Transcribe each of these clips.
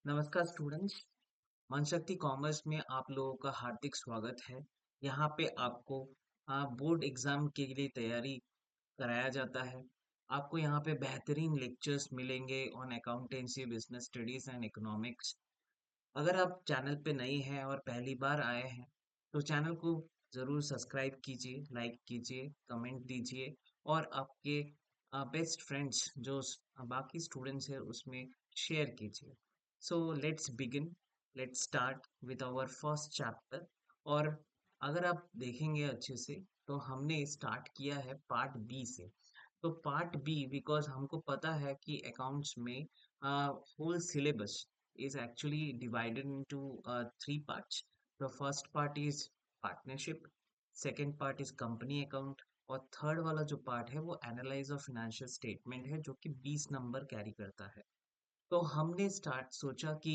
नमस्कार students. मनशक्ति commerce में आप लोगों का हार्दिक स्वागत है। यहाँ पे आपको बोर्ड एग्जाम के लिए तैयारी कराया जाता है। आपको यहाँ पे बेहतरीन लेक्चर्स मिलेंगे on accountancy, business studies and economics. अगर आप चैनल पे नए हैं और पहली बार आए हैं तो चैनल को ज़रूर सब्सक्राइब कीजिए, लाइक कीजिए, कमेंट दीजिए और आपके बेस्ट फ्रेंड्स जो बाकी स्टूडेंट्स हैं उसमें शेयर कीजिए। So let's begin, let's start with our first chapter. और अगर आप देखेंगे अच्छे से तो हमने स्टार्ट किया है पार्ट बी से। तो पार्ट बी बिकॉज हमको पता है कि अकाउंट्स में whole syllabus is actually divided into three parts. The first part is partnership, second part is company account और थर्ड वाला जो पार्ट है वो एनालाइज ऑफ फिनेंशियल स्टेटमेंट है जो कि 20 नंबर कैरी करता है। तो हमने स्टार्ट सोचा कि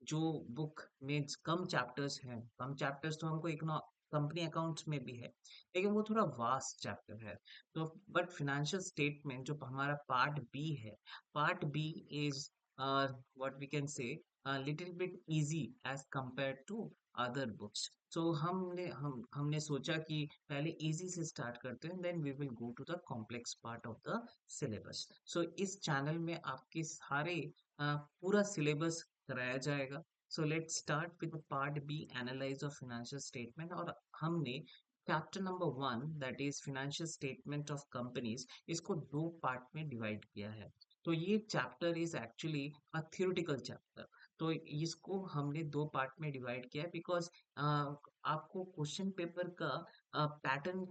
जो बुक में कम चैप्टर्स हैं, कम चैप्टर्स तो हमको इकोनॉ कंपनी अकाउंट्स में भी है, लेकिन वो थोड़ा वास्ट चैप्टर है। तो बट फिनेंशियल स्टेटमेंट जो हमारा पार्ट बी है, part B is what we can say little bit easy as compare to other books. So हमने सोचा कि पहले इजी से स्टार्ट करते हैं, then we will go to the complex part of the syllabus. So इस channel में आपके सारे पूरा सिलेबस कराया जाएगा। So let's start with part B, analyse of financial statement. और हमने chapter number 1 that is financial statement of companies, इसको दो पार्ट में डिवाइड किया है। तो ये chapter is actually a theoretical chapter. तो इसको हमने दो पार्ट में डिवाइड किया है बिकॉज आपको क्वेश्चन पेपर का पैटर्न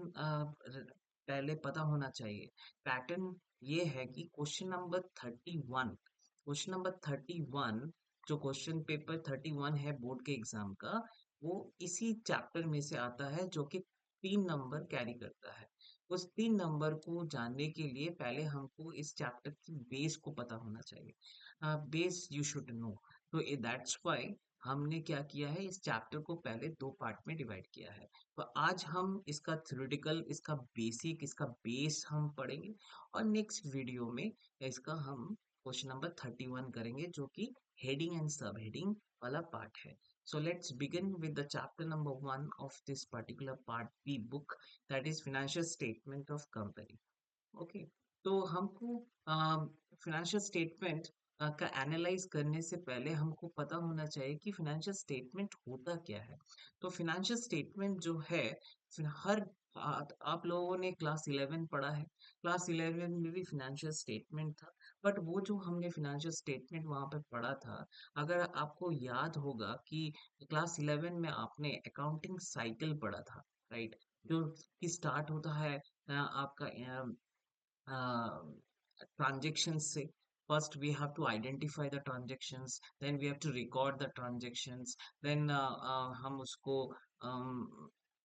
पहले पता होना चाहिए। पैटर्न ये है कि क्वेश्चन नंबर 31 जो क्वेश्चन पेपर 31 है बोर्ड के एग्जाम का, वो इसी चैप्टर में से आता है जो कि 3 नंबर कैरी करता है। उस 3 नंबर को जानने के लिए पहले हमको इस चैप्टर की बेस को पता होना चाहिए। Base you should know. तो दैट्स व्हाई हमने क्या किया है, इस चैप्टर को पहले दो पार्ट में डिवाइड किया है। तो आज हम इसका थ्योरेटिकल, इसका बेसिक, इसका बेस हम पढ़ेंगे। और नेक्स्ट वीडियो में इसका हम क्वेश्चन नंबर 31 करेंगे जो कि हेडिंग एंड सब हेडिंग वाला पार्ट है। So let's begin with the chapter number 1 of this particular part B book, that is financial statement of company. Okay. तो हमको फिनेंशियल स्टेटमेंट का एनालाइज करने से पहले हमको पता होना चाहिए कि फिनेंशियल स्टेटमेंट होता क्या है। तो फिनेंशियल स्टेटमेंट जो है, हर आप लोगों ने क्लास 11 पढ़ा है। क्लास 11 में भी फिनेंशियल स्टेटमेंट था। बट वो जो हमने फिनेंशियल स्टेटमेंट वहां पर पढ़ा था, अगर आपको याद होगा कि क्लास 11 में आपने अकाउंटिंग साइकिल पढ़ा था, राइट? जो कि स्टार्ट होता है आपका transactions say. First we have to identify the transactions, then we have to record the transactions, then हम उसको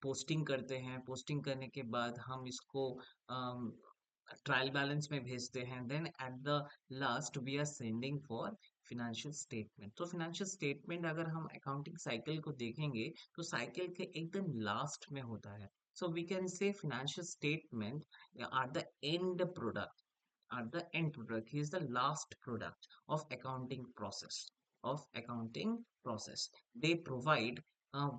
पोस्टिंग करते हैं। पोस्टिंग करने के बाद हम इसको ट्रायल बैलेंस में भेजते हैं। Then at the last we are sending for financial statement. तो फिनेंशियल स्टेटमेंट अगर हम अकाउंटिंग साइकिल को देखेंगे तो साइकिल के एकदम लास्ट में होता है। So we can say financial statement are the end product he is the last product of accounting process. They provide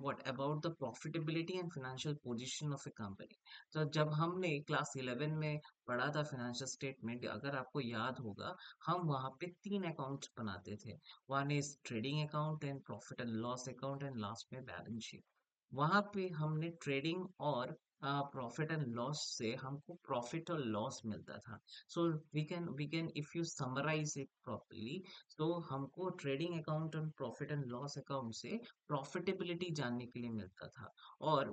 what about the profitability and financial position of a company. तो जब हमने class 11 में पढ़ा था financial statement, अगर आपको याद होगा, हम वहाँ पे 3 अकाउंट्स बनाते थे। One is trading account, and profit and loss account, and last में बैलेंस शीट। वहां पे हमने ट्रेडिंग और प्रॉफिट एंड लॉस से हमको प्रॉफिट और लॉस मिलता था। So we can if you summarise it properly, तो हमको ट्रेडिंग अकाउंट और प्रॉफिट एंड लॉस अकाउंट से प्रॉफिटेबिलिटी जानने के लिए मिलता था। और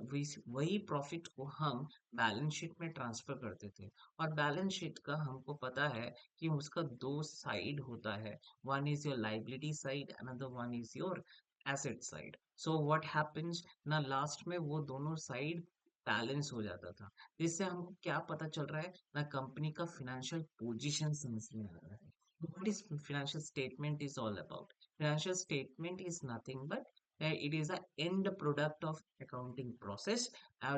वही प्रॉफिट को हम बैलेंस शीट में ट्रांसफर करते थे। और बैलेंस शीट का हमको पता है कि उसका दो साइड होता है। One is your liability side, another one is your asset side. So what happens ना, लास्ट में वो दोनों साइड बैलेंस हो जाता था। जिससे हमको क्या पता चल रहा है ना, कंपनी का फिनेंशियल पोजीशन समझ में आ रहा है। What is financial statement is all about? Financial statement is nothing but it is a and product of accounting process.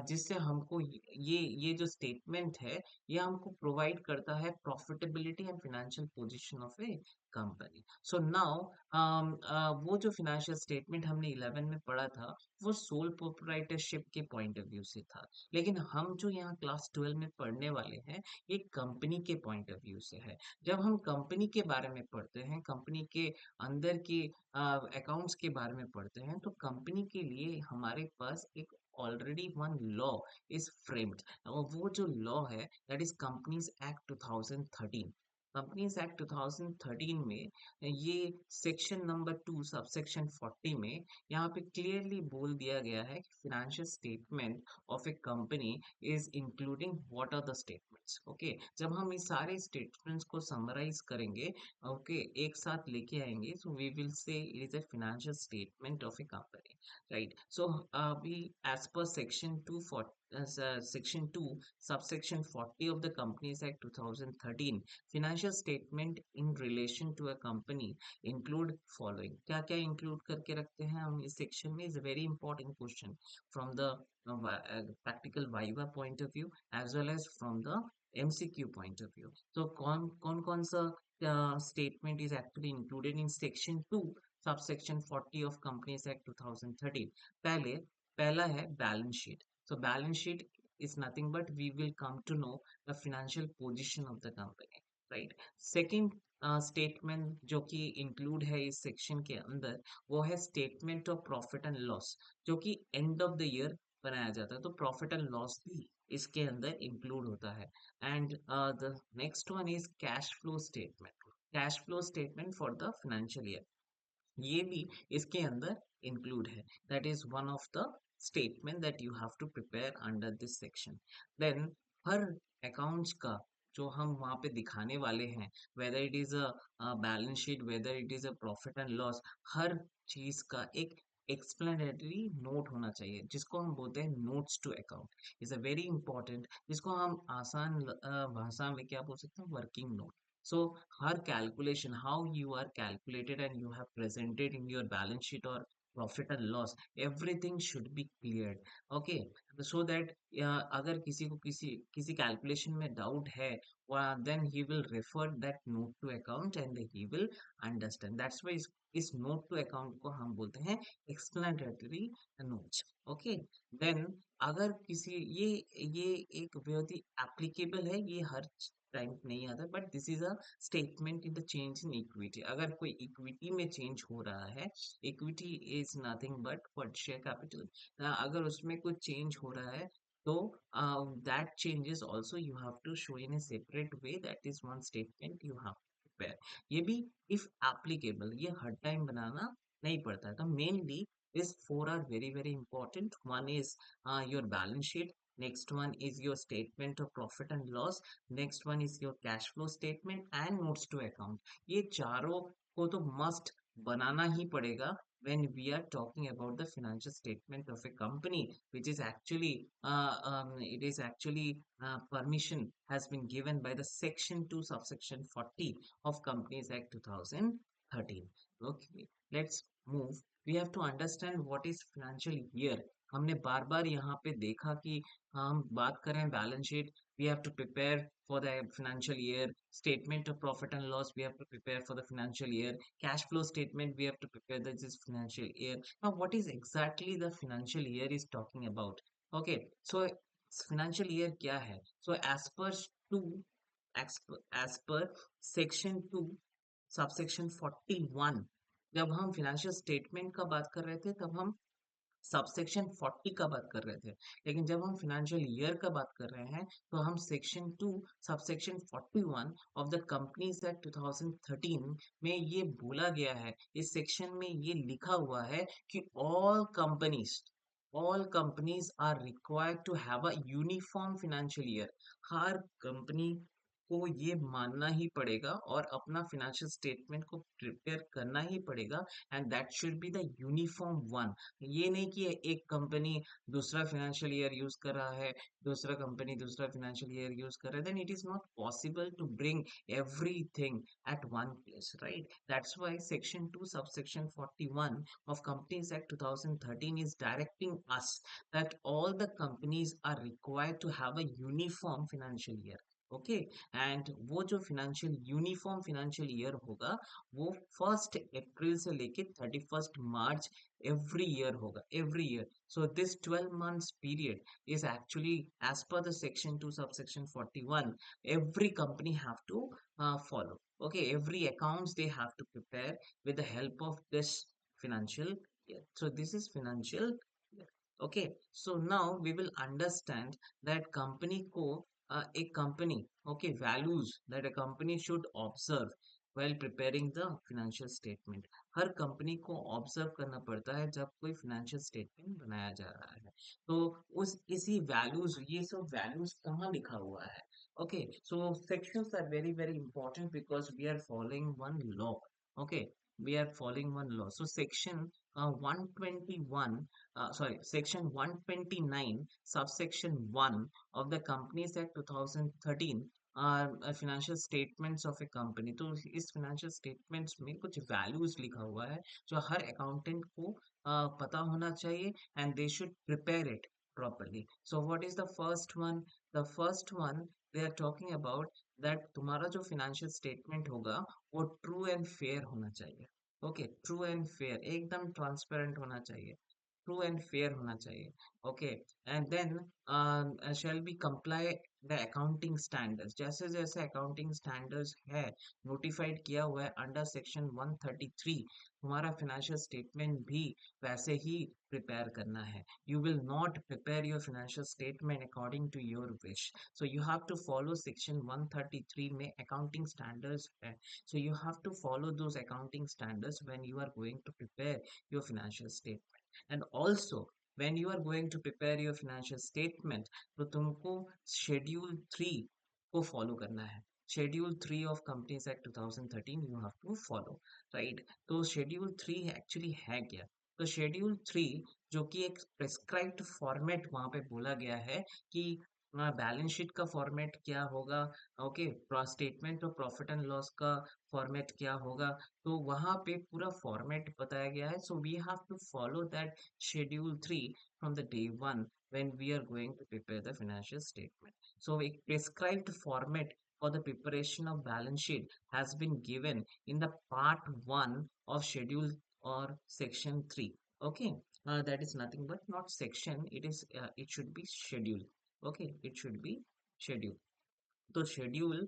जिससे हमको ये जो स्टेटमेंट है, ये हमको प्रोवाइड करता है profitability and financial position of a company. So now वो जो फाइनेंशियल स्टेटमेंट हमने 11 में पढ़ा था, वो सोल प्रोप्राइटरशिप के पॉइंट ऑफ व्यू से था। लेकिन हम जो यहाँ क्लास 12 में पढ़ने वाले हैं, ये कंपनी के पॉइंट ऑफ व्यू से है। जब हम कंपनी के बारे में पढ़ते हैं, कंपनी के अंदर के अकाउंट्स के बारे में पढ़ते हैं, तो कंपनी के लिए हमारे पास एक already one law is framed, और वो जो लॉ है that is companies act 2013। Companies act 2013 में ये सेक्शन नंबर 2 सब सेक्शन 40 में यहाँ पे क्लियरली बोल दिया गया है कि financial statement of a company is including what are the statements. Okay, जब हम इस सारे स्टेटमेंट्स को समराइज करेंगे, ओके, एक साथ लेके आएंगे, so we will say it is a financial statement of a company, right. So अभी as per section 2 subsection 40 of the Companies Act 2013, financial statement in relation to a company include following। क्या क्या include करके रखते हैं हम इस section में, is a very important question from the practical viva point of view as well as from the MCQ point of view। तो कौन सा statement is actually included in section 2 subsection 40 of Companies Act 2013। पहले पहला है balance sheet. So balance sheet is nothing but we will come to know the financial position of the company, right? Second statement जो कि include है इस section के अंदर, वो है statement of profit and loss, जो कि end of the year बनाया जाता है। तो profit and loss भी इसके अंदर include होता है। And the next one is cash flow statement, cash flow statement for the financial year, ये भी इसके अंदर इंक्लूड है। That is one of the statement that you have to prepare under this section. Then हर accounts का जो हम वहाँ पे दिखाने वाले हैं, whether it is a balance sheet, whether it is a profit and loss, हर चीज का एक एक्सप्लेनेटरी नोट होना चाहिए, जिसको हम बोलते हैं notes to account, is a very important, जिसको हम आसान भाषा में क्या बोल सकते हैं, working note. So her calculation, how you are calculated and you have presented in your balance sheet or profit and loss, everything should be cleared. Okay, so that अगर किसी को किसी calculation में doubt है, then he will refer that note to account and he will understand. That's why इस note to account को हम बोलते हैं explanatory notes. Okay, then अगर किसी ये एक बहुत ही applicable है, ये हर टाइम नहीं आता, but this is a statement in the change in equity. अगर कोई इक्विटी में चेंज हो रहा है, इक्विटी इज नथिंग बट पर शेयर कैपिटल, अगर उसमें कुछ चेंज हो रहा है, तो that changes also you have to show in a separate way, that is one statement you have to prepare. ये भी इफ एप्लीकेबल, ये हर टाइम बनाना नहीं पड़ता है। तो mainly these four are very very important. One is your balance sheet, next one is your statement of profit and loss, next one is your cash flow statement and notes to account. ये चारों को तो must बनाना ही पड़ेगा when we are talking about the financial statement of a company, which is actually it is actually permission has been given by the section 2 subsection 40 of Companies Act 2013। Okay, let's move। We have to understand what is financial year। हमने बार बार यहाँ पे देखा कि हम बात करें balance sheet, we have to prepare for the financial year, statement of profit and loss, we have to prepare for the financial year, cash flow statement, we have to prepare this financial year। Now what is exactly the financial year is talking about? Okay, so financial year क्या है? So two as per section 2 subsection 41, जब हम financial statement का बात कर रहे थे, तब हम सबसेक्शन 40 का बात कर रहे थे। लेकिन जब हम फाइनेंशियल ईयर का बात कर रहे हैं, तो हम section 2 subsection 41 of the companies act 2013 में ये बोला गया है, इस सेक्शन में ये लिखा हुआ है कि all companies are required to have a uniform financial year। Her company को ये मानना ही पड़ेगा और अपना फाइनेंशियल स्टेटमेंट को प्रिपेयर करना ही पड़ेगा, and that should be the uniform one. ये नहीं कि एक कंपनी दूसरा फाइनेंशियल ईयर यूज कर रहा है, दूसरा कंपनी दूसरा फाइनेंशियल ईयर यूज कर रहा है, then it is not possible to bring everything at one place, right. That's why section 2 subsection 41 of Companies Act 2013 is directing us that all the companies are required to have a uniform financial year। Okay. And वो जो financial uniform financial year होगा वो 1 अप्रैल से लेके 31 मार्च every year होगा, every year. So this 12 months period is actually as per the section 2 subsection 41 every company have to follow. Okay, every accounts they have to prepare with the help of this financial year. So this is financial year. Okay, so now we will understand that company को a company, okay, values that a company should observe while preparing the financial statement. Her company को observe करना पड़ता है जब कोई financial statement बनाया जा रहा है। तो उस इसी वैल्यूज, ये सब वैल्यूज कहाँ लिखा हुआ है? Okay, so sections are very very important because we are following one law. Okay, we are following one law. So section 121, sorry, section 129 subsection 1 of the Companies Act 2013 financial statements of a company. तो इस financial statements में कुछ values लिखा हुआ है जो हर accountant को पता होना चाहिए and they should prepare it properly. So what is the first one? The first one they are talking about that तुम्हारा जो फाइनेंशियल स्टेटमेंट होगा वो ट्रू एंड फेयर होना चाहिए। ओके, ट्रू एंड फेयर, एकदम ट्रांसपेरेंट होना चाहिए, ट्रू एंड फेयर होना चाहिए। Okay, and then shall be comply the accounting standards, जैसे जैसे अकाउंटिंग स्टैंडर्ड्स है नोटिफाइड किया हुआ है अंडर सेक्शन 133, तुम्हारा फाइनेंशियल स्टेटमेंट भी वैसे ही प्रिपेयर करना है। You will not prepare your financial statement according to your wish, so you have to follow section 133 में अकाउंटिंग स्टैंडर्ड्स है। So you have to follow those accounting standards when you are going to prepare your financial statement. And also when you are going to prepare your financial statement, तो तुमको schedule 3 को follow करना है। Schedule 3 of companies act 2013 you have to follow, right? तो schedule 3 actually है क्या? तो schedule 3 जो कि एक प्रेस्क्राइब्ड फॉर्मेट वहां पे बोला गया है कि बैलेंस शीट का फॉर्मेट क्या होगा, okay, statement of profit and loss का फॉर्मेट क्या होगा, तो वहां पे पूरा फॉर्मेट बताया गया है। So we have to follow that schedule 3 from the day 1 when we are going to prepare the financial statement. So a prescribed format for the preparation of balance sheet has been given in the part 1 of schedule or section 3. Okay, that is nothing but not section, it is it should be schedule. Okay, it should be schedule. So schedule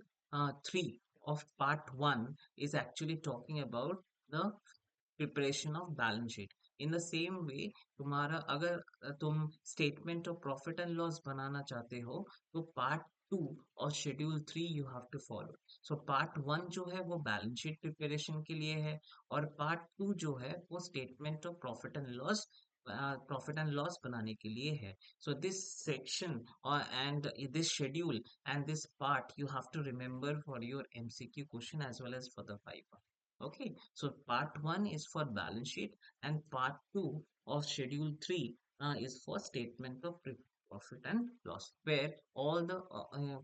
3 of part 1 is actually talking about the preparation of balance sheet. In the same way तुम्हारा अगर तुम statement of profit and loss बनाना चाहते हो तो part 2 और schedule 3 you have to follow. So part 1 जो है वो बैलेंस शीट प्रिपरेशन के लिए है और पार्ट 2 जो है वो statement of profit and loss बनाने के लिए है। सो दिस सेक्शन और and this schedule and this part you have to remember for your MCQ question as well as for the Viva. Okay, so part 1 is for balance sheet and part 2 of schedule 3 is for statement of profit and loss, where all the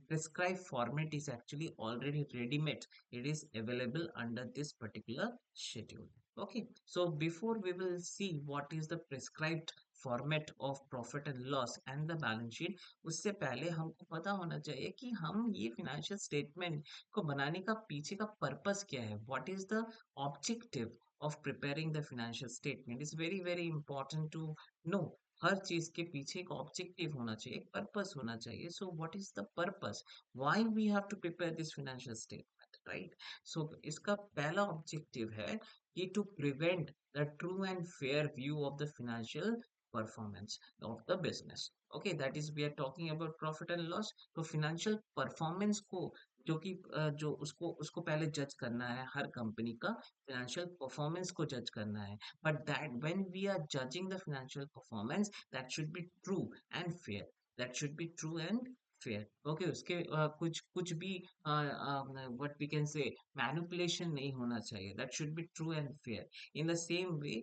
prescribed format is actually already ready made. It is available under this particular schedule. Okay, so before we will see what is the prescribed format of profit and loss and the balance sheet, उससे पहले हमको पता होना चाहिए कि हम ये financial statement को बनाने का पीछे का पर्पस क्या है, what is the objective of preparing the financial statement is very very important to know. हर चीज के पीछे एक ऑब्जेक्टिव होना चाहिए, एक पर्पस होना चाहिए। So what is the purpose, why we have to prepare this financial statement, right? So इसका पहला ऑब्जेक्टिव है कि to prevent the true and fair view of the financial performance of the business. Okay, that is we are talking about profit and loss. तो financial performance को जो कि जो उसको उसको पहले जज करना है, हर कंपनी का फाइनेंशियल परफॉर्मेंस को जज करना है। But that when we are judging the financial performance that should be true and fair, that should be true and fair. Okay, उसके कुछ कुछ भी what we can say manipulation नहीं होना चाहिए, that should be true and fair. In the same way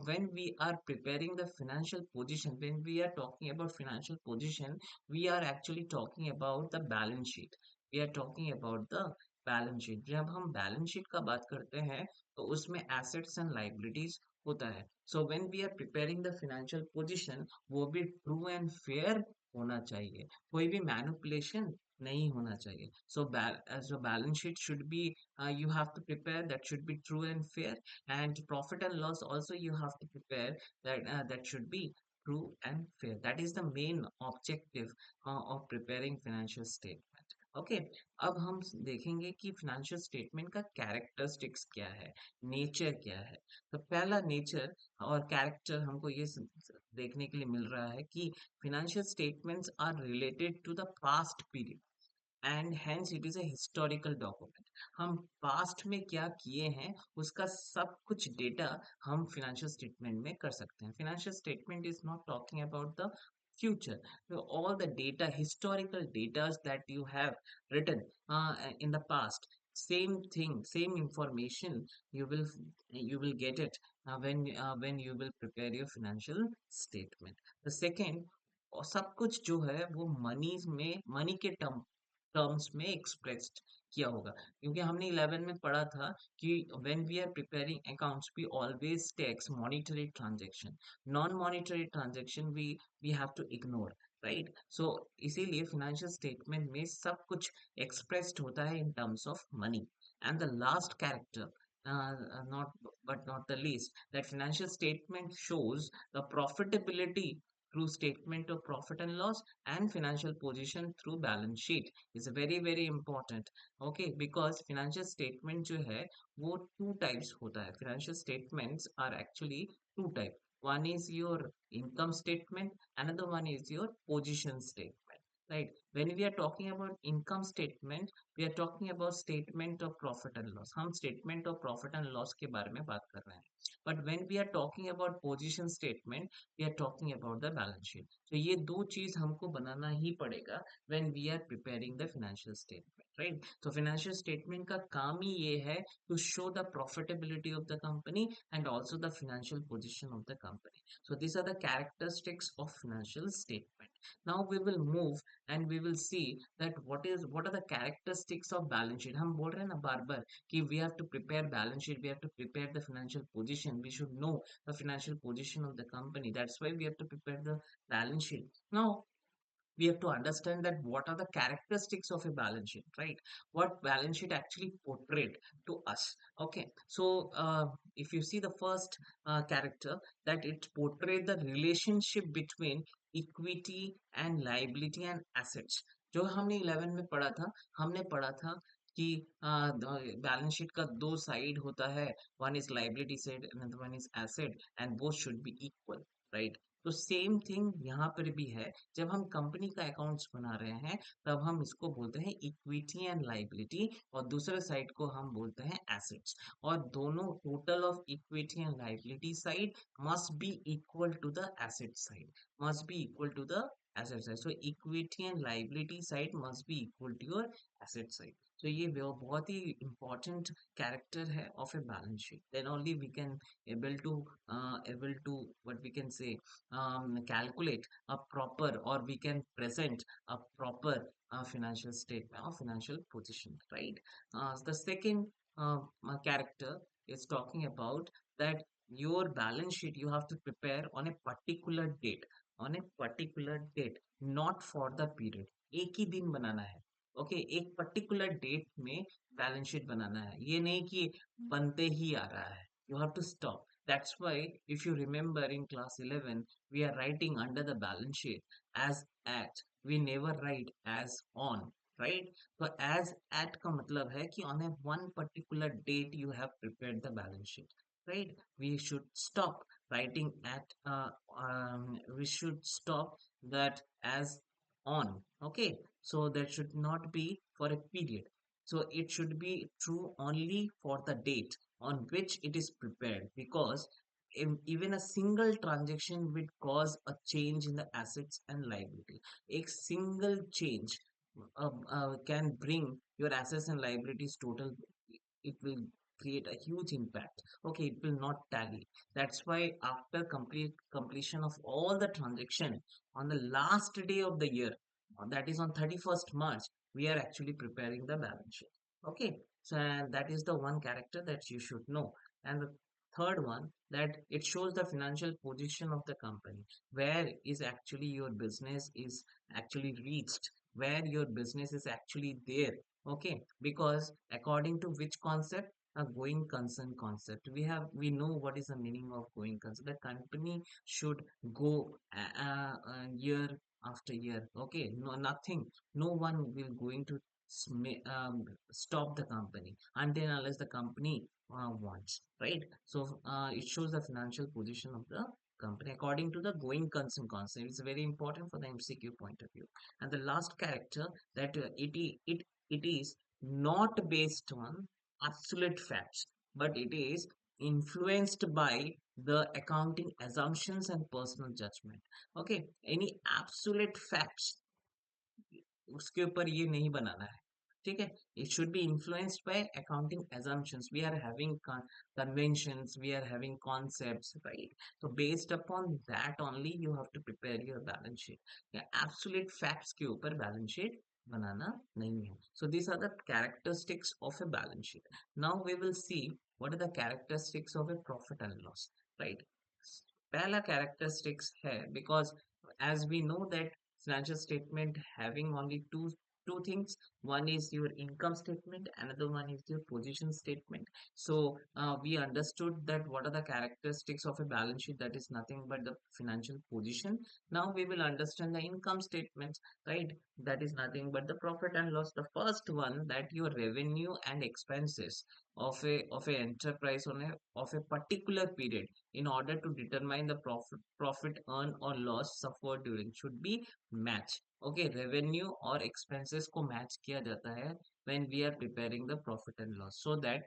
when we are preparing the financial position, when we are talking about financial position, we are actually talking about the balance sheet, we are talking about the balance sheet. जब हम balance sheet का बात करते हैं तो उसमें assets and liabilities होता है। So when we are preparing the financial position वो भी ट्रू एंड फेयर होना चाहिए, कोई भी मैनिपुलेशन नहीं होना चाहिए. So so balance sheet should be, you have to prepare that should be true and fair, and profit and loss also you have to prepare that that should be true and fair. That is the main objective of preparing financial statement. Okay. अब हम देखेंगे कि financial statement का characteristics क्या है, nature क्या है. तो पहला नेचर और कैरेक्टर हमको ये देखने के लिए मिल रहा है कि financial statements are related to the past period and hence it is a historical document. हम पास्ट में क्या किए हैं उसका सब कुछ डेटा हम financial statement में कर सकते हैं. Financial statement is not talking about the future. So all the data, historical data that you have written in the past, same thing, same information you will you will get it when you will prepare your financial statement. The second, और सब कुछ जो है वो money के terms में expressed किया होगा, क्योंकि हमने 11 में पढ़ा था कि when we are preparing accounts we always takes monetary transaction, non monetary transaction we have to ignore, right. So इसीलिए फाइनेंशियल स्टेटमेंट में सब कुछ एक्सप्रेस्ड होता है in terms of money. And the last character, not but not the least, that financial statement shows the profitability through statement of profit and loss and financial position through balance sheet is very very important. Okay, because financial statement जो है वो two types होता है. Financial statements are actually two type. One is your income statement, another one is your position statement, right. When we are talking about income statement, we are talking about statement of profit and loss. हम statement of profit and loss के बारे में बात कर रहे हैं. But when we are talking about position statement, we are talking about the balance sheet. So ये दो चीज हमको बनाना ही पड़ेगा when we are preparing the financial statement, right. So financial statement का काम ही ये है to show the profitability of the company and also the financial position of the company. So these are the characteristics of financial statement. Now we will move and we will see that what are the characteristics of balance sheet. हम बोल रहे हैं ना बार बार कि we have to prepare balance sheet, we have to prepare the financial position, we should know the financial position of the company. That's why we have to prepare the balance sheet. Now we have to understand that what are the characteristics of a balance sheet, right. What balance sheet actually portrayed to us. Okay, so if you see the first character, that it portrayed the relationship between equity and liability and assets. जो हमने 11 में पढ़ा था, हमने पढ़ा था कि balance sheet का दो साइड होता है. One is liability side, another one is asset, and both should be equal, right. तो सेम थिंग यहाँ पर भी है. जब हम कंपनी का अकाउंट्स बना रहे हैं तब हम इसको बोलते हैं इक्विटी एंड लाइबिलिटी, और दूसरे साइड को हम बोलते हैं एसेट्स. और दोनों total of equity and liability side must be equal to the asset side, must be equal to the asset side. So equity and liability side must be equal to your asset side. So ये बहुत ही important character है of a balance sheet. Then only we can able to what we can say, calculate a proper, or we can present a proper financial statement or financial position, right. The second character is talking about that your balance sheet you have to prepare on a particular date, on a particular date, not for the period. एक ही दिन बनाना है. Okay, एक particular date में balance sheet बनाना है, ये नहीं कि बनते ही आ रहा है. You have to stop. That's why if you remember in class 11 we are writing under the balance sheet as at, we never write as on, right. So as at का मतलब है कि on a one particular date you have prepared the balance sheet, right. We should stop writing at we should stop that as on. Okay, so that should not be for a period. So it should be true only for the date on which it is prepared, because even a single transaction would cause a change in the assets and liability. A single change can bring your assets and liabilities total. It will create a huge impact. Okay, it will not tally. That's why after completion of all the transaction on the last day of the year, that is on 31st March, we are actually preparing the balance sheet. Okay, so that is the one character that you should know. And the third one, that it shows the financial position of the company, where is actually your business is actually reached where your business is actually there. Okay, because according to which concept? A going concern concept. We know what is the meaning of going concern. The company should go year after year. Okay, no, nothing, no one will going to stop the company until unless the company wants, right? So it shows the financial position of the company according to the going concern concept. It's very important for the MCQ point of view. And the last character, that it is not based on absolute facts, but it is influenced by the accounting assumptions and personal judgment. Okay, any absolute facts उसके ऊपर ये नहीं बनाना है, ठीक है. It should be influenced by accounting assumptions. We are having conventions, we are having concepts, right? So based upon that only you have to prepare your balance sheet. या absolute facts के ऊपर balance sheet बनाना नहीं है. So these are the characteristics of a balance sheet. Now we will see what are the characteristics of a profit and loss, right? पहला characteristics है, because as we know that financial statement having only two things. One is your income statement, another one is your position statement. So we understood that what are the characteristics of a balance sheet. That is nothing but the financial position. Now we will understand the income statements, right? That is nothing but the profit and loss. The first one, that your revenue and expenses of a enterprise on a of a particular period, in order to determine the profit earned or loss suffered during, should be match. Okay, revenue और expenses को match किया जाता है when we are preparing the profit and loss, so that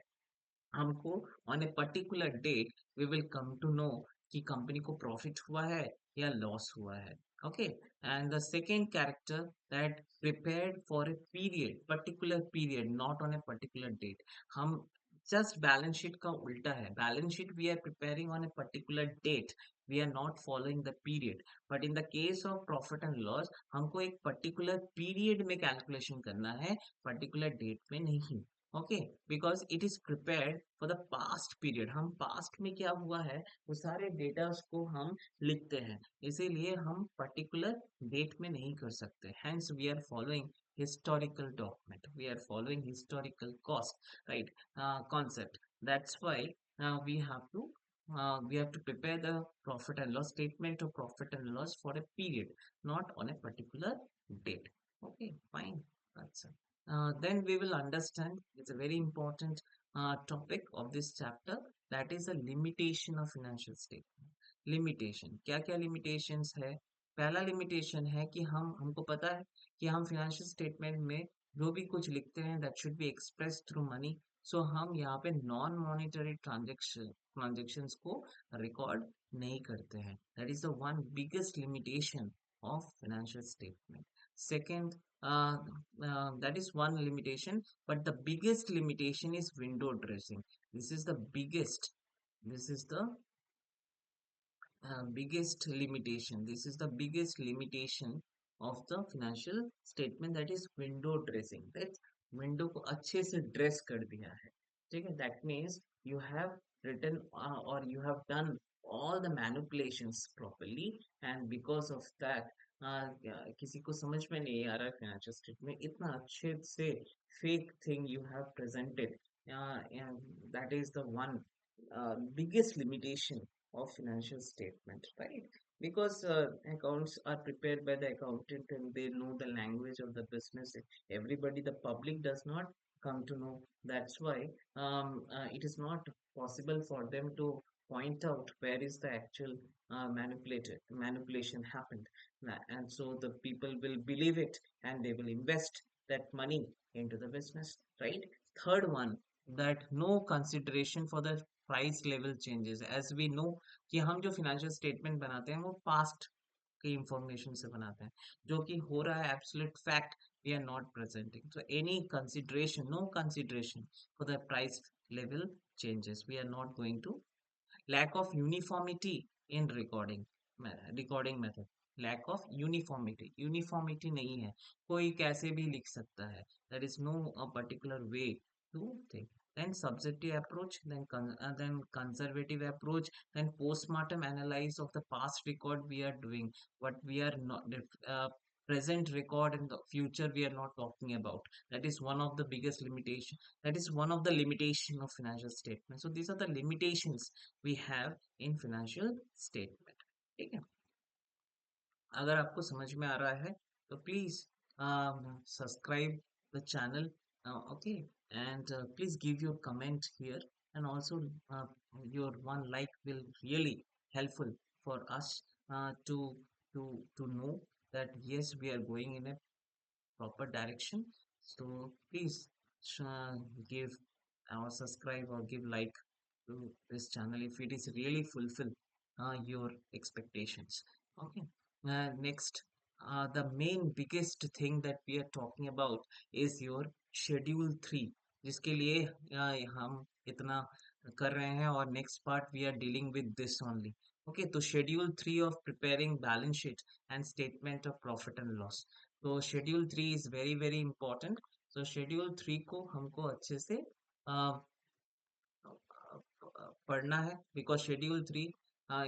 हमको on a particular date we will come to know कि company को profit हुआ है या लॉस हुआ है. Okay, and the second character, that prepared for a period, particular period, not on a particular date. हम just balance sheet का उल्टा है. Balance sheet we are preparing on a particular date, we are not following the period. But in the case of profit and loss, हमको एक particular period में calculation करना है, particular date में नहीं. Okay, because it is prepared for the past period. हम past में क्या हुआ है वो सारे डेटा को हम लिखते हैं, इसीलिए हम पर्टिकुलर डेट में नहीं कर सकते. Hence we are following historical document, we are following historical cost, right? Concept. That's why we have to prepare the profit and loss statement or profit and loss for a period, not on a particular date. Okay, fine. That's it. Then we will understand, it's a very important topic of this chapter, that is a limitation of financial statement. Limitation, क्या क्या limitations है? पहला limitation है कि हमको पता है कि हम फाइनेंशियल स्टेटमेंट में जो भी कुछ लिखते हैं that should be express through money. So हम यहाँ पे नॉन मॉनेटरी ट्रांजेक्शंस को रिकॉर्ड नहीं करते हैं. That is the one biggest limitation of financial statement. Second, that is one limitation, but the biggest limitation is window dressing. This is the biggest. This is the biggest limitation. This is the biggest limitation of the financial statement, that is window dressing. That window को अच्छे से dress कर दिया है, ठीक है? That means you have written or you have done all the manipulations properly, and because of that किसी को समझ में नहीं आ रहा financial statement इतना अच्छे से fake thing you have presented. And that is the one biggest limitation of financial statement, right? Because accounts are prepared by the accountant and they know the language of the business. Everybody, the public does not come to know. That's why it is not possible for them to point out where is the actual manipulation happened. And so the people will believe it and they will invest that money into the business, right? Third one, that no consideration for the price level changes. As we know कि हम जो financial statement बनाते हैं वो past की information से बनाते हैं, जो कि हो रहा है absolute fact we are not presenting. So any consideration, no consideration for the price level changes, we are not going to. Lack of uniformity in recording method. Lack of uniformity नहीं है, कोई कैसे भी लिख सकता है. There is no a particular way to think. Then subjective approach, then conservative approach, then postmortem analysis of the past record we are doing, what we are not present record and the future we are not talking about. That is one of the biggest limitation. That is one of the limitation of financial statement. So these are the limitations we have in financial statement. ठीक है? अगर आपको समझ में आ रहा है तो please subscribe the channel, okay, and please give your comment here, and also your one like will really helpful for us to to know that yes, we are going in a proper direction. So please give or subscribe or give like to this channel if it is really fulfill your expectations. Okay. Next, the main biggest thing that we are talking about is your schedule 3, जिसके लिए हम इतना कर रहे हैं, और next part we are dealing with this only. Okay, तो schedule 3 of preparing balance sheet and statement of profit and loss. तो schedule 3 is very very important. तो शेड्यूल 3 को हमको अच्छे से पढ़ना है, because schedule 3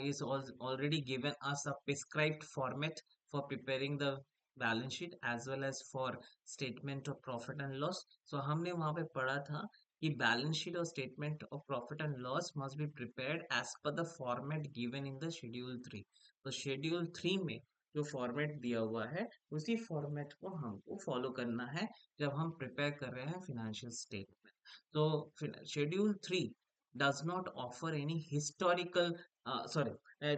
is already given us a prescribed format for preparing the balance sheet as well as for statement of profit and loss. So हमने वहां पे पढ़ा था कि बैलेंस शीट और statement of profit and loss must be prepared as per the format given in the schedule 3. तो schedule 3 में जो फॉर्मेट दिया हुआ है उसी फॉर्मेट को हमको फॉलो करना है जब हम प्रिपेयर कर रहे हैं फिनेंशियल स्टेटमेंट. तो schedule 3 does not offer any historical sorry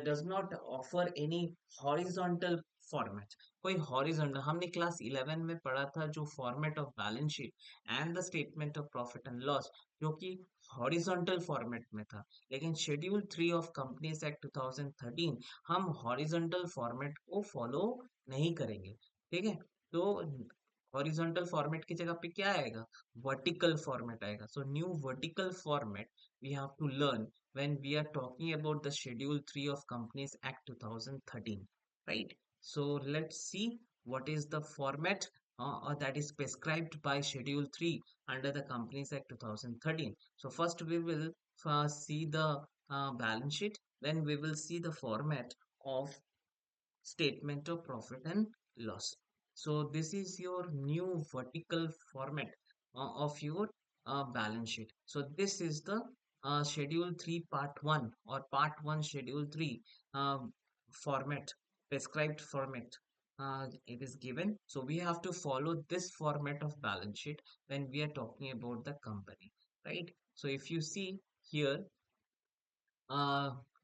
does not offer any horizontal format. कोई horizontal, हमने क्लास 11 में पढ़ा था जो format of balance sheet and the statement of profit and loss, जो कि हॉरिजॉन्टल फॉर्मेट में था. लेकिन शेड्यूल 3 ऑफ कंपनीज एक्ट 2013 हम हॉरिजॉन्टल फॉर्मेट को फॉलो नहीं करेंगे. ठीक है? तो हॉरिजॉन्टल फॉर्मेट की जगह पे क्या आएगा? वर्टिकल फॉर्मेट आएगा. So new vertical format we have to learn when we are talking about the schedule 3 of companies act 2013, right? So let's see what is the format or that is prescribed by schedule 3 under the companies act 2013. So first we will see the balance sheet, then we will see the format of statement of profit and loss. So this is your new vertical format of your balance sheet. So this is the schedule 3 part 1 or part 1 schedule 3 format, prescribed format. It is given. So we have to follow this format of balance sheet when we are talking about the company, right? So if you see here,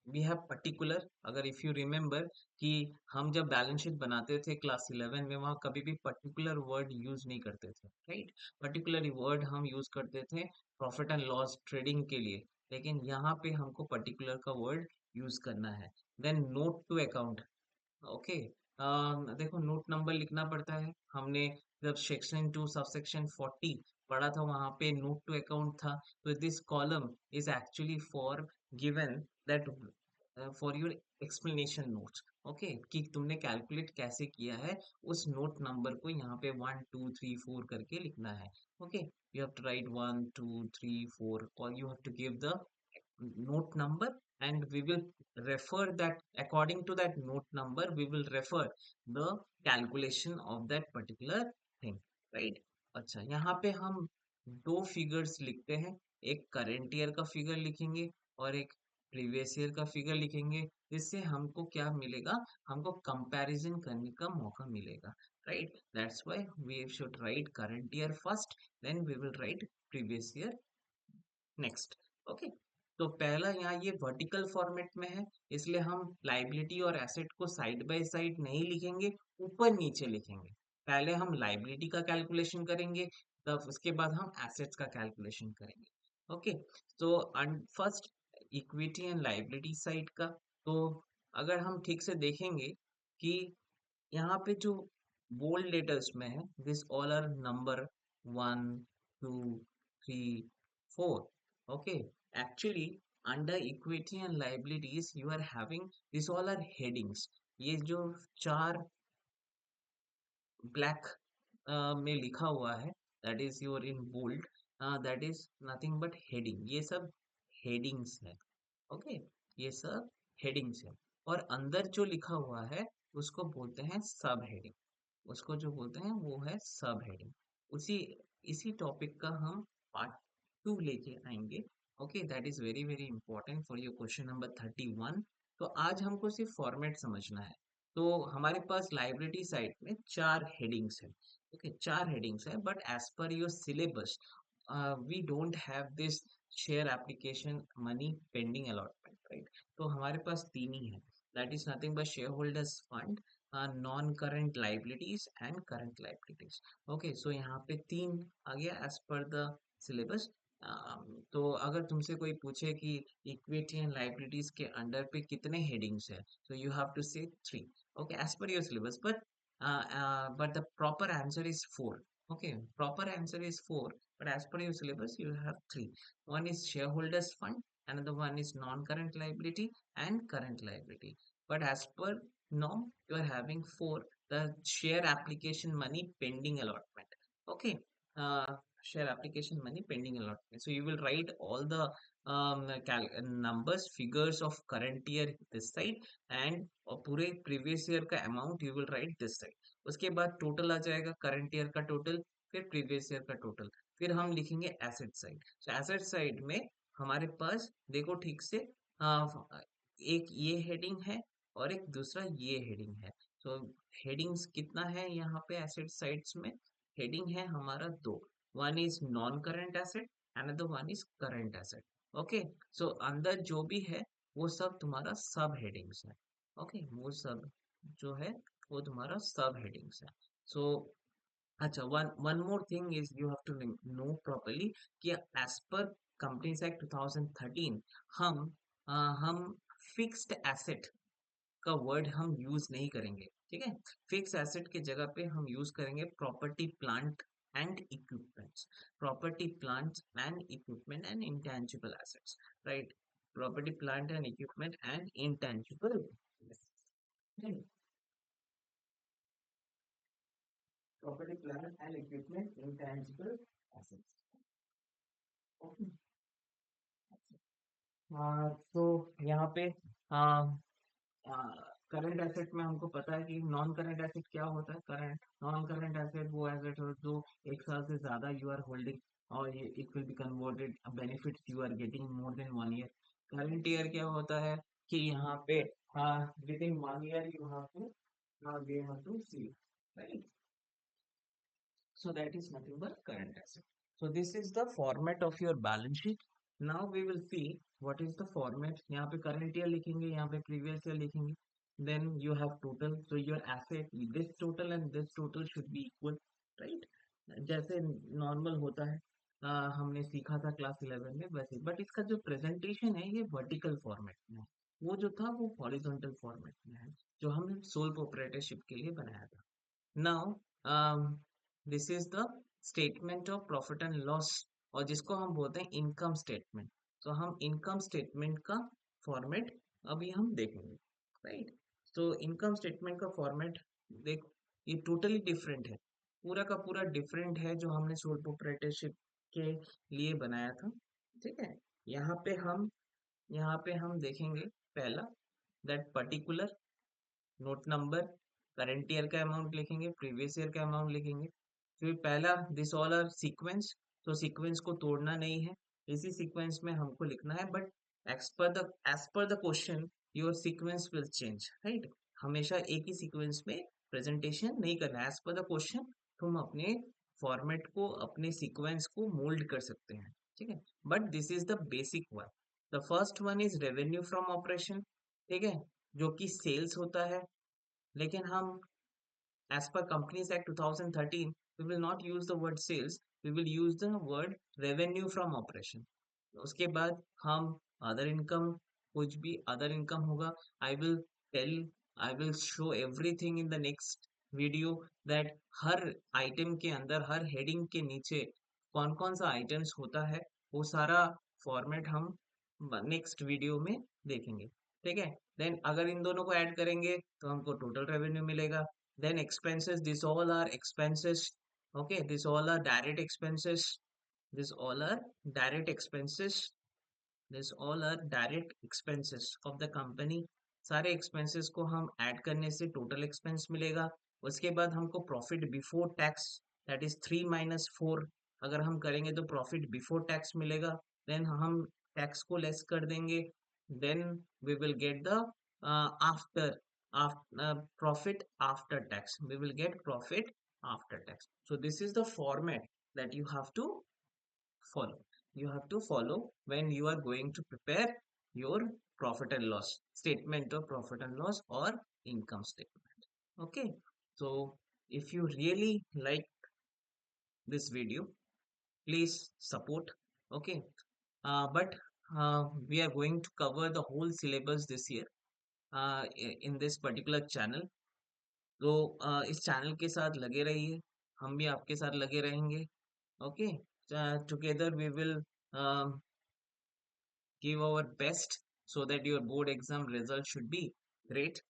we have particular, अगर if you remember कि हम जब balance sheet बनाते थे class 11 में, वहाँ कभी भी पर्टिकुलर वर्ड यूज नहीं करते थे, राइट? पर्टिकुलर वर्ड हम यूज करते थे प्रॉफिट एंड लॉस ट्रेडिंग के लिए, लेकिन यहाँ पे हमको पर्टिकुलर का वर्ड यूज करना है. Then note to account. Okay, देखो नोट नंबर लिखना पड़ता है. हमने जब सेक्शन 2 सबसेक्शन 40 पढ़ा था वहां पे नोट टू अकाउंट था. तो this column is actually for given that for your explanation notes. Okay, कि तुमने कैलकुलेट कैसे किया है उस नोट नंबर को यहाँ पे 1 2 3 4 करके लिखना है. Okay, you have to write 1 2 3 4 और you have to give the note number, and we will refer that according to that note number we will refer the calculation of that particular thing, right? अच्छा, यहाँ पे हम दो figures लिखते हैं. एक current year का फिगर लिखेंगे और एक प्रीवियस ईयर का फिगर लिखेंगे. जिससे हमको क्या मिलेगा? हमको कंपैरिजन करने का मौका मिलेगा, right? That's why we should write current year first, then we will write previous year next. Okay, तो पहला यहाँ ये वर्टिकल फॉर्मेट में है, इसलिए हम लाइबिलिटी और एसेट को साइड बाय साइड नहीं लिखेंगे, ऊपर नीचे लिखेंगे. पहले हम लाइबिलिटी का कैलकुलेशन करेंगे, तब उसके बाद हम एसेट्स का कैलकुलेशन करेंगे. ओके, तो first equity and liability side का. तो अगर हम ठीक से देखेंगे कि यहाँ पे जो बोल्ड लेटर्स में है, this all are number 1 2 3 4. Okay, actually under equity and liabilities you are having these all are headings. ये जो चार ब्लैक में लिखा हुआ है, that is your in bold, that is nothing but heading. ये सब headings है. Okay, ये सब headings है. और अंदर जो लिखा हुआ है उसको बोलते हैं सब हेडिंग. उसको जो बोलते हैं वो है सब हेडिंग। उसी इसी टॉपिक का हम पार्ट 2 लेके आएंगे। Okay, that is very very important for your question number 31। तो आज हमको सिर्फ फॉर्मेट समझना है। तो हमारे पास लाइब्रेरी साइट में 4 हेडिंग्स है। ओके, 4 हेडिंग्स है, but as per your syllabus we don't have this share application money pending allotment, right? तो हमारे पास तीन ही है, that is nothing but share holders fund, non-current liabilities and current liabilities. Okay, so यहाँ पे तीन आ गया एज पर द सिलेबस। तो अगर तुमसे कोई पूछे कि इक्विटी एंड लाइबिलिटीज के अंडर पे कितने हेडिंग्स है, तो you have to say 3, okay, as per your syllabus, but the proper answer is 4. Okay, proper answer is 4, but as per your syllabus you have 3. One is shareholders fund, another one is non-current liability and current liability. But as per norm, you are having 4, the share application money pending allotment. Okay, share application money pending allotment. So you will write all the numbers, figures of current year this side, and पूरे previous year का amount you will write this side. उसके बाद total आ जाएगा, current year का total, फिर previous year का total, फिर हम लिखेंगे एसेट साइड। सो एसेट साइड में हमारे पास देखो ठीक से, एक ये हेडिंग है और एक दूसरा ये हेडिंग है। सो हेडिंग्स कितना है यहाँ पे एसेट साइड्स में? हेडिंग है हमारा दो, one is non current asset, another one is current asset. Okay, so अंदर जो भी है वो सब तुम्हारा सब हेडिंग्स है। ओके, वो सब जो है वो तुम्हारा सब हेडिंग्स है। सो अच्छा, one one more thing is you have to know properly कि एज पर कंपनीज एक्ट 2013 हम हम फिक्स्ड एसेट का वर्ड हम यूज नहीं करेंगे, ठीक है? फिक्स एसेट के जगह पे हम यूज करेंगे property plant and equipments. Property plant and equipment and intangible assets, right? Property plant and equipment and intangible, property plant and equipment intangible assets. Okay. तो यहाँ पे करंट एसेट में हमको पता है कि नॉन करंट एसेट क्या होता है। करंट नॉन करंट एसेट वो एसेट हो जो एक साल से ज्यादा यू आर होल्डिंग, और ये it will be converted benefit you are getting more than 1 year. Current year क्या होता है कि यहाँ पे within 1 year you have to see, right? So that is nothing but current asset. So this is the format of your balance sheet. Now we will see what is the format. यहाँ पे current year लिखेंगे, यहाँ पे previous year लिखेंगे. Then you have total. So your asset, this total and this total should be equal, right? जैसे normal होता है, हमने सीखा था क्लास 11 में वैसे, बट इसका जो प्रेजेंटेशन है ये वर्टिकल फॉर्मेट में है। वो जो था वो हॉरिजॉन्टल फॉर्मेट में है, जो हमने सोल प्रोप्राइटरशिप के लिए बनाया था। Now, this is the statement of profit and loss, और जिसको हम बोलते हैं इनकम स्टेटमेंट। तो हम इनकम स्टेटमेंट का फॉर्मेट अभी हम देखेंगे, राइट? तो इनकम स्टेटमेंट का फॉर्मेट देखो, ये टोटली डिफरेंट है, पूरा का पूरा डिफरेंट है जो हमने सोल प्रोप्राइटरशिप के लिए बनाया था, ठीक है? यहाँ पे हम यहाँ पे हम देखेंगे पहला, that particular note number, current year का अमाउंट लिखेंगे, प्रीवियस ईयर का अमाउंट लिखेंगे। फिर पहला, दिस ऑल आर सीक्वेंस। तो सीक्वेंस को तोड़ना नहीं है, इसी सीक्वेंस में हमको लिखना है, but as per the question your sequence will change, right? हमेशा एक ही सीक्वेंस में प्रेजेंटेशन नहीं करना है। एज पर द क्वेश्चन तुम अपने फॉर्मेट को, अपने सीक्वेंस को मोल्ड कर सकते हैं, ठीक है? But this is the basic one. The first one is revenue from operation, ठीक है, जो कि सेल्स होता है। लेकिन हम as per Companies Act 2013 we will not use the word sales, we will use the word revenue from operation। उसके बाद हम अदर इनकम, कुछ भी अदर इनकम होगा, I will tell, I will show everything in the next video, that हर item के अंदर, हर heading के नीचे कौन कौन सा आइटम्स होता है, वो सारा फॉर्मेट हम नेक्स्ट वीडियो में देखेंगे, ठीक है? देन अगर इन दोनों को ऐड करेंगे तो हमको टोटल रेवेन्यू मिलेगा। Then expenses, this all are expenses. Okay, this all are direct expenses. This all are direct expenses. This all are direct expenses of the company। सारे expenses को हम ऐड करने से total expense मिलेगा। उसके बाद हमको profit before tax, that is 3 - 4, अगर हम करेंगे तो प्रॉफिट बिफोर टैक्स मिलेगा। देन हम टैक्स को लेस कर देंगे, then we will get the after profit after tax. We will get profit after tax. So this is the format that you have to follow. You have to follow when you are going to prepare your profit and loss statement, or profit and loss, or income statement. Okay, so if you really like this video, please support. Okay, but we are going to cover the whole syllabus this year in this particular channel. तो इस channel के साथ लगे रहिए, हम भी आपके साथ लगे रहेंगे। Okay, together we will give our best so that your board exam result should be great.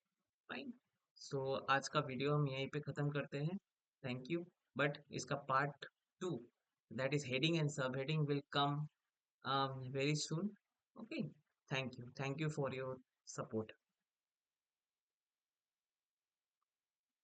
Fine. So आज का वीडियो हम यहीं पे खत्म करते हैं। Thank you. बट इसका part 2, that is heading and subheading, will come very soon. Okay, thank you for your support.